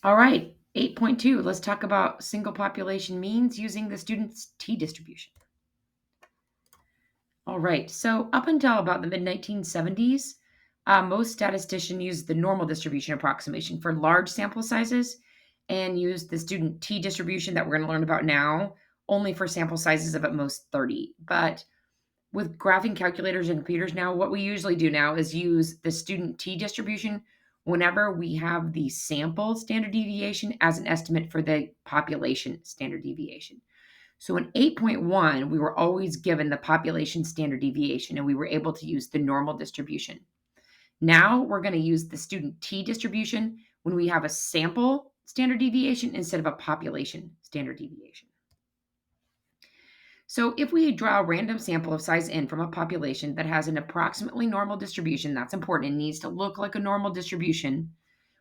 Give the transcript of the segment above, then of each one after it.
All right, 8.2, let's talk about single population means using the student's t-distribution. All right, so up until about the mid-1970s, most statisticians used the normal distribution approximation for large sample sizes and used the student t-distribution that we're going to learn about now only for sample sizes of at most 30. But with graphing calculators and computers now, what we usually do now is use the student t-distribution whenever we have the sample standard deviation as an estimate for the population standard deviation. So in 8.1, we were always given the population standard deviation and we were able to use the normal distribution. Now we're going to use the student t-distribution when we have a sample standard deviation instead of a population standard deviation. So if we draw a random sample of size n from a population that has an approximately normal distribution, that's important. It needs to look like a normal distribution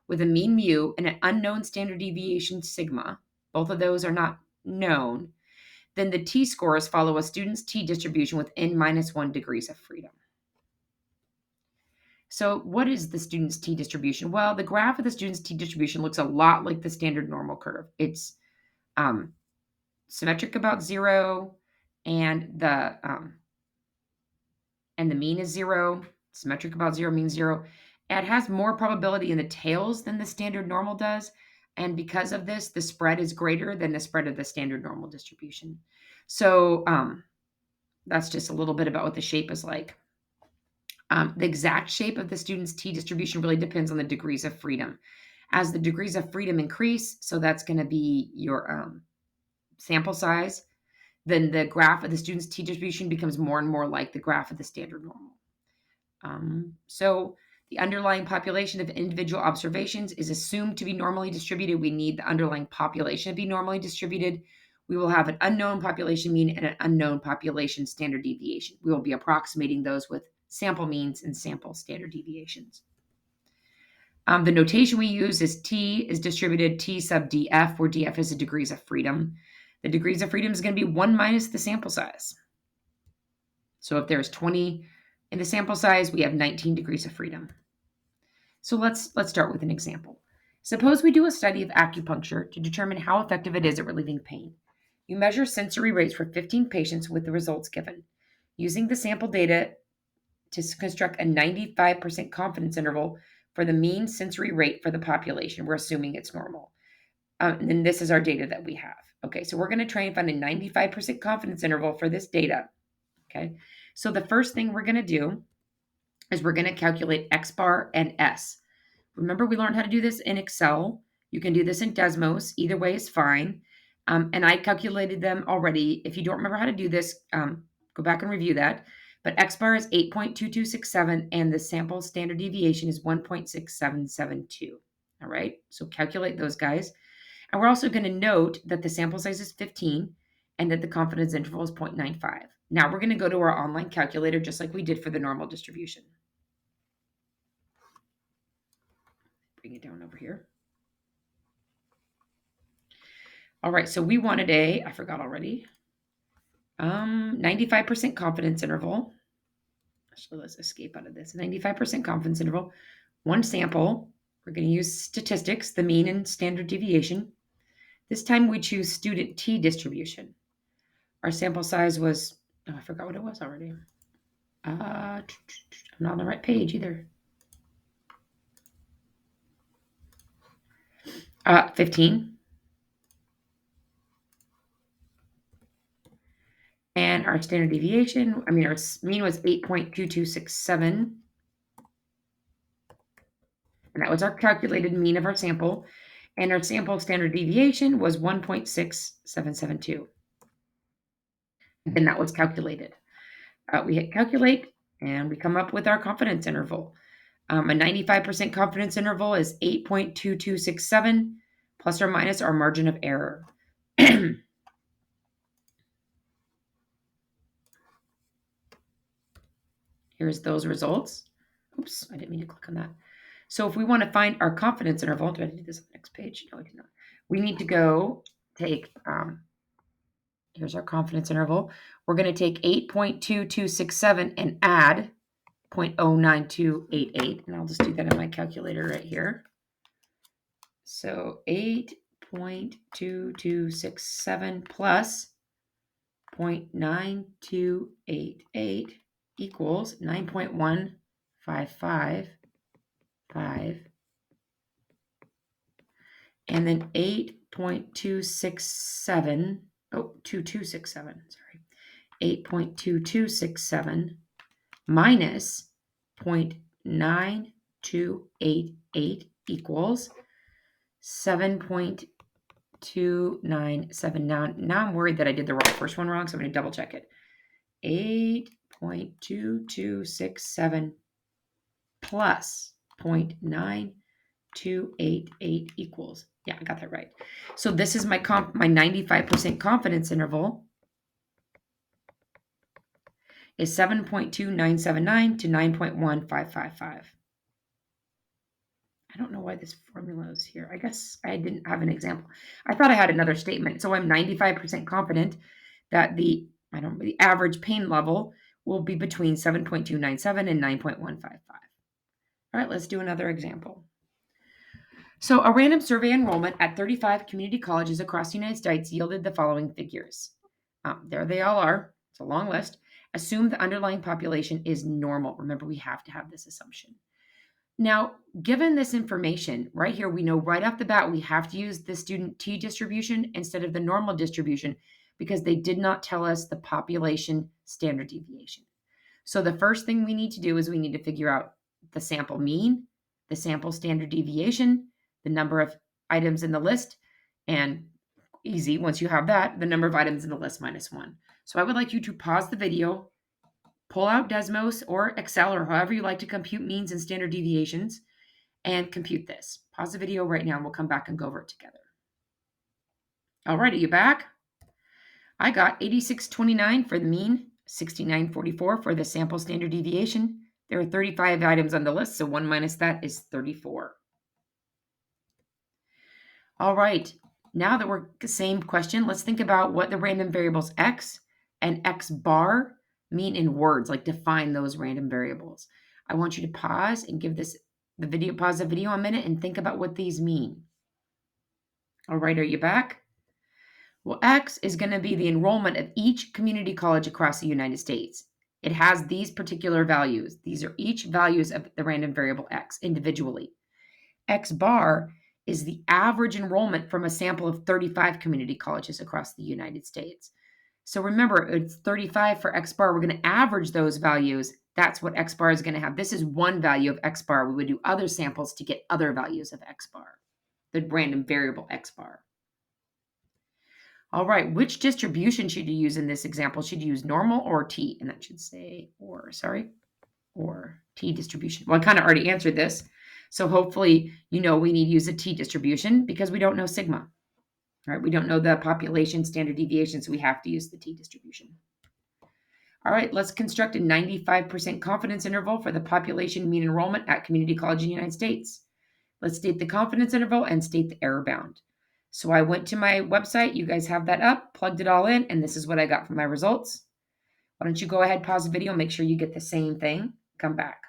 with a mean mu and an unknown standard deviation sigma. Both of those are not known. Then the t-scores follow a student's t-distribution with n minus 1 degrees of freedom. So what is the student's t-distribution? Well, the graph of the student's t-distribution looks a lot like the standard normal curve. It's symmetric about 0, and the mean is 0. Symmetric about 0 means 0. It has more probability in the tails than the standard normal does. And because of this, the spread is greater than the spread of the standard normal distribution. So that's just a little bit about what the shape is like. The exact shape of the student's t-distribution really depends on the degrees of freedom. As the degrees of freedom increase, so that's going to be your sample size, then the graph of the student's t-distribution becomes more and more like the graph of the standard normal. So the underlying population of individual observations is assumed to be normally distributed. We need the underlying population to be normally distributed. We will have an unknown population mean and an unknown population standard deviation. We will be approximating those with sample means and sample standard deviations. The notation we use is T is distributed T sub df, where df is the degrees of freedom. The degrees of freedom is going to be 1 minus the sample size. So if there's 20 in the sample size, we have 19 degrees of freedom. So let's start with an example. Suppose we do a study of acupuncture to determine how effective it is at relieving pain. You measure sensory rates for 15 patients with the results given. Using the sample data to construct a 95% confidence interval for the mean sensory rate for the population. We're assuming it's normal. And then this is our data that we have. Okay, so we're going to try and find a 95% confidence interval for this data. Okay, so the first thing we're going to do is we're going to calculate X bar and S. Remember, we learned how to do this in Excel. You can do this in Desmos. Either way is fine. And I calculated them already. If you don't remember how to do this, go back and review that. But X bar is 8.2267, and the sample standard deviation is 1.6772. All right, so calculate those guys. And we're also going to note that the sample size is 15 and that the confidence interval is 0.95. Now we're going to go to our online calculator just like we did for the normal distribution. Bring it down over here. All right, so we wanted I forgot already, 95% confidence interval. So let's escape out of this. 95% confidence interval, one sample. We're going to use statistics, the mean and standard deviation. This time we choose student t-distribution. Our sample size was, I forgot what it was already. I'm not on the right page either. 15. And our standard deviation, our mean was 8.2267. And that was our calculated mean of our sample. And our sample standard deviation was 1.6772. And that was calculated. We hit calculate, and we come up with our confidence interval. A 95% confidence interval is 8.2267 plus or minus our margin of error. Here's those results. Oops, I didn't mean to click on that. So if we want to find our confidence interval, do I do this on the next page? No, I do not. We need to go take, here's our confidence interval. We're going to take 8.2267 and add 0.09288. And I'll just do that in my calculator right here. So 8.2267 plus 0.9288 equals 9.1555. And then 8.267, 2267, sorry. 8.2267 minus 0.9288 equals 7.297. Now I'm worried that I did the first one wrong, so I'm going to double check it. 8.2267 plus 0.9288 equals. Yeah, I got that right. So this is my 95% confidence interval is 7.2979 to 9.1555. I don't know why this formula is here. I guess I didn't have an example. I thought I had another statement. So I'm 95% confident that the average pain level will be between 7.297 and 9.155. All right, let's do another example. So a random survey enrollment at 35 community colleges across the United States yielded the following figures. There they all are. It's a long list. Assume the underlying population is normal. Remember, we have to have this assumption. Now, given this information right here, we know right off the bat we have to use the student t distribution instead of the normal distribution because they did not tell us the population standard deviation. So the first thing we need to do is we need to figure out the sample mean, the sample standard deviation, the number of items in the list, and easy, once you have that, the number of items in the list minus 1. So I would like you to pause the video, pull out Desmos or Excel or however you like to compute means and standard deviations, and compute this. Pause the video right now and we'll come back and go over it together. All right, are you back? I got 86.29 for the mean, 69.44 for the sample standard deviation. There are 35 items on the list, so 1 minus that is 34. All right, now that we're the same question, let's think about what the random variables x and x bar mean in words, like define those random variables. I want you to pause and pause the video a minute and think about what these mean. All right, are you back? Well, X is going to be the enrollment of each community college across the United States. It has these particular values. These are each values of the random variable X individually. X bar is the average enrollment from a sample of 35 community colleges across the United States. So remember, it's 35 for X bar. We're going to average those values. That's what X bar is going to have. This is one value of X bar. We would do other samples to get other values of X bar, the random variable X bar. All right, which distribution should you use in this example? Should you use normal or t? And that should say or t distribution. Well, I kind of already answered this. So hopefully, we need to use a t distribution because we don't know sigma. Right? We don't know the population standard deviation, so we have to use the t distribution. All right, let's construct a 95% confidence interval for the population mean enrollment at community college in the United States. Let's state the confidence interval and state the error bound. So I went to my website. You guys have that up, plugged it all in, and this is what I got from my results. Why don't you go ahead, pause the video, make sure you get the same thing, come back.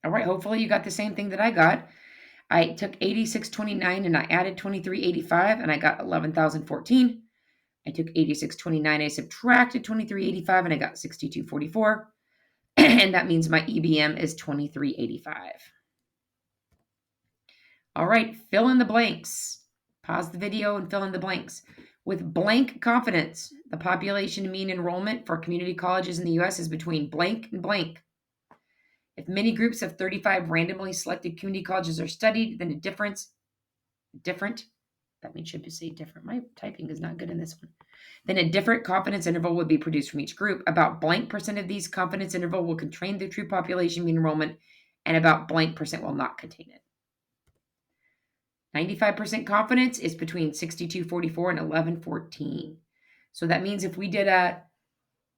All right, hopefully you got the same thing that I got. I took 86.29 and I added 23.85 and I got 11,014. I took 86.29, I subtracted 23.85 and I got 62.44. And that means my EBM is 23.85. All right, fill in the blanks. Pause the video and fill in the blanks. With blank confidence, the population mean enrollment for community colleges in the U.S. is between blank and blank. If many groups of 35 randomly selected community colleges are studied, then that means should say different. My typing is not good in this one. Then a different confidence interval would be produced from each group. About blank percent of these confidence interval will contain the true population mean enrollment, and about blank percent will not contain it. 95% confidence is between 62.44 and 11.14. So that means if we did a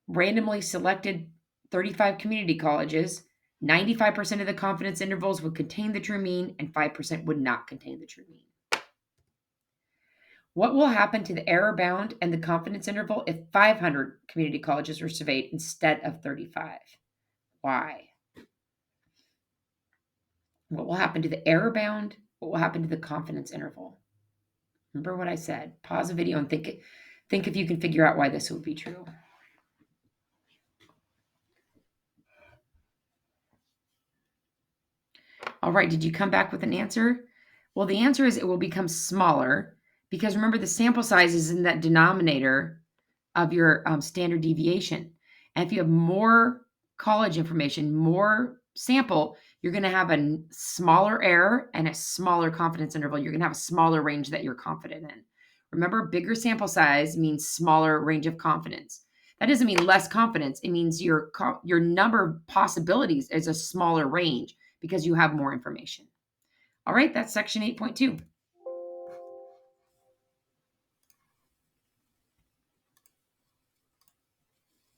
randomly selected 35 community colleges, 95% of the confidence intervals would contain the true mean and 5% would not contain the true mean. What will happen to the error bound and the confidence interval if 500 community colleges were surveyed instead of 35? Why? What will happen to the error bound? What will happen to the confidence interval? Remember what I said. Pause the video and think if you can figure out why this would be true. All right, did you come back with an answer? Well, the answer is it will become smaller because remember the sample size is in that denominator of your standard deviation. And if you have more college information, more sample, you're going to have a smaller error and a smaller confidence interval. You're going to have a smaller range that you're confident in. Remember, bigger sample size means smaller range of confidence. That doesn't mean less confidence. It means your number of possibilities is a smaller range because you have more information. All right, that's section 8.2.